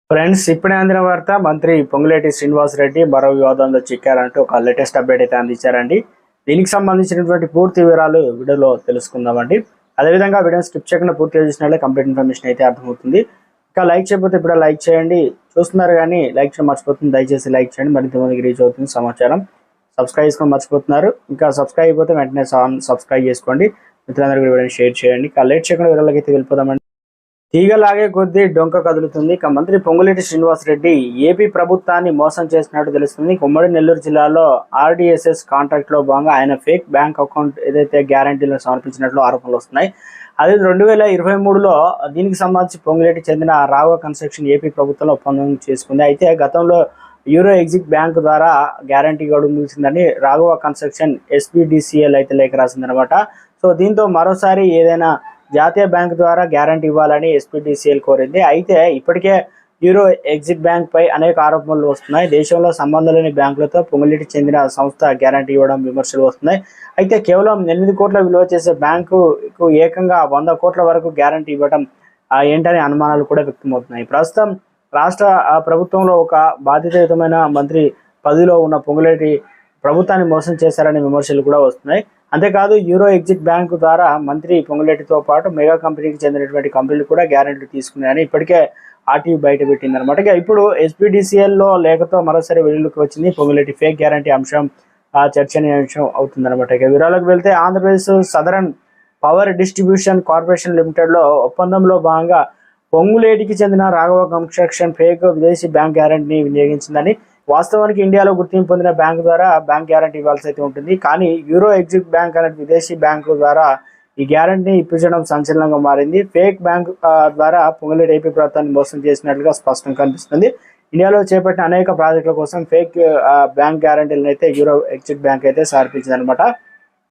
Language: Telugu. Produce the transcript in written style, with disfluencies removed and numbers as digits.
ఫ్రెండ్స్, ఇప్పుడే అందిన వార్త. మంత్రి పొంగులేటి శ్రీనివాస్ రెడ్డి మరో వివాదంలో చిక్కారంటూ ఒక లేటెస్ట్ అప్డేట్ అయితే అందించారండి. దీనికి సంబంధించినటువంటి పూర్తి వివరాలు వీడియోలో తెలుసుకుందామండి. అదేవిధంగా వీడియోని స్కిప్ చేయకుండా పూర్తిగా చూసినట్లే కంప్లీట్ ఇన్ఫర్మేషన్ అయితే అర్థమవుతుంది. ఇంకా లైక్ చేయకపోతే ఇప్పుడే లైక్ చేయండి. చూస్తున్నారు కానీ లైక్ చేయడం మర్చిపోతుంది. దయచేసి లైక్ చేయండి, మరింత మందికి రీచ్ అవుతుంది సమాచారం. సబ్స్క్రైబ్ చేసుకొని మర్చిపోతున్నారు. ఇంకా సబ్స్క్రైబ్ అయిపోతే వెంటనే సబ్స్క్రైబ్ చేసుకోండి. మిత్రులందరికీ వీడియోని షేర్ చేయండి. ఇంకా లేట్ చేయకుండా వివరాలకి అయితే వెళ్ళిపోదామండి. తీగలాగే కొద్దీ డొంక కదులుతుంది. ఇక మంత్రి పొంగులేటి శ్రీనివాస్ రెడ్డి ఏపీ ప్రభుత్వాన్ని మోసం చేసినట్టు తెలుస్తుంది. ఉమ్మడి నెల్లూరు జిల్లాలో ఆర్డీఎస్ఎస్ కాంట్రాక్ట్ లో భాగంగా ఆయన ఫేక్ బ్యాంక్ అకౌంట్ ఏదైతే గ్యారంటీలను సమర్పించినట్లు ఆరోపణలు వస్తున్నాయి. అదే 2023లో దీనికి సంబంధించి పొంగులేటి చెందిన రాఘవ కన్స్ట్రక్షన్ ఏపీ ప్రభుత్వంలో ఒప్పందం చేసుకుంది. అయితే గతంలో యూరో ఎగ్జిట్ బ్యాంక్ ద్వారా గ్యారంటీ గడువు ముగిసిందని రాఘవ కన్స్ట్రక్షన్ ఎస్పీడీసీఎల్ అయితే లేఖ రాసిందనమాట. సో దీంతో మరోసారి ఏదైనా జాతీయ బ్యాంక్ ద్వారా గ్యారంటీ ఇవ్వాలని ఎస్పీడీసీఎల్ కోరింది. అయితే ఇప్పటికే యూరో ఎగ్జిట్ బ్యాంక్ పై అనేక ఆరోపణలు వస్తున్నాయి. దేశంలో సంబంధం లేని బ్యాంకులతో పొంగులేటి చెందిన సంస్థ గ్యారంటీ ఇవ్వడం విమర్శలు వస్తున్నాయి. అయితే కేవలం 8 కోట్ల విలువ చేసే బ్యాంకుకు ఏకంగా 100 కోట్ల వరకు గ్యారంటీ ఇవ్వడం ఏంటనే అనుమానాలు కూడా వ్యక్తమవుతున్నాయి. ప్రస్తుతం రాష్ట్ర ప్రభుత్వంలో ఒక బాధ్యతాయుతమైన మంత్రి పదవిలో ఉన్న పొంగులేటి ప్రభుత్వాన్ని మోసం చేశారనే విమర్శలు కూడా వస్తున్నాయి. అంతేకాదు యూరో ఎగ్జిట్ బ్యాంక్ ద్వారా మంత్రి పొంగులేటితో పాటు మెగా కంపెనీకి చెందినటువంటి కంపెనీలు కూడా గ్యారెంటీ తీసుకున్నాయని ఇప్పటికే ఆర్టీవీ బయట పెట్టింది అనమాట. ఇప్పుడు ఎస్పీడీసీఎల్లో లేఖతో మరోసారి వెలుగులోకి వచ్చింది పొంగులేటి ఫేక్ గ్యారంటీ అంశం. చర్చనీయాంశం అవుతుందన్నమాట. ఇక వివరాలకు వెళ్తే Andhra Pradesh southern power distribution corporation లిమిటెడ్లో ఒప్పందంలో భాగంగా పొంగులేటికి చెందిన రాఘవ కన్స్ట్రక్షన్ ఫేక్ విదేశీ బ్యాంక్ గ్యారంటీని వినియోగించిందని, వాస్తవానికి ఇండియాలో గుర్తింపు పొందిన బ్యాంకు ద్వారా బ్యాంక్ గ్యారంటీ ఇవ్వాల్సి అయితే ఉంటుంది. కానీ యూరో ఎగ్జిట్ బ్యాంక్ అనే విదేశీ బ్యాంకు ద్వారా ఈ గ్యారంటీని ఇప్పించడం సంచలనంగా మారింది. ఫేక్ బ్యాంక్ ద్వారా పొంగులేటి ఏపీ ప్రభుత్వాన్ని మోసం చేసినట్లుగా స్పష్టంగా కనిపిస్తుంది. ఇండియాలో చేపట్టిన అనేక ప్రాజెక్టుల కోసం ఫేక్ బ్యాంక్ గ్యారంటీలను అయితే యూరో ఎగ్జిట్ బ్యాంక్ అయితే సమర్పించింది అనమాట.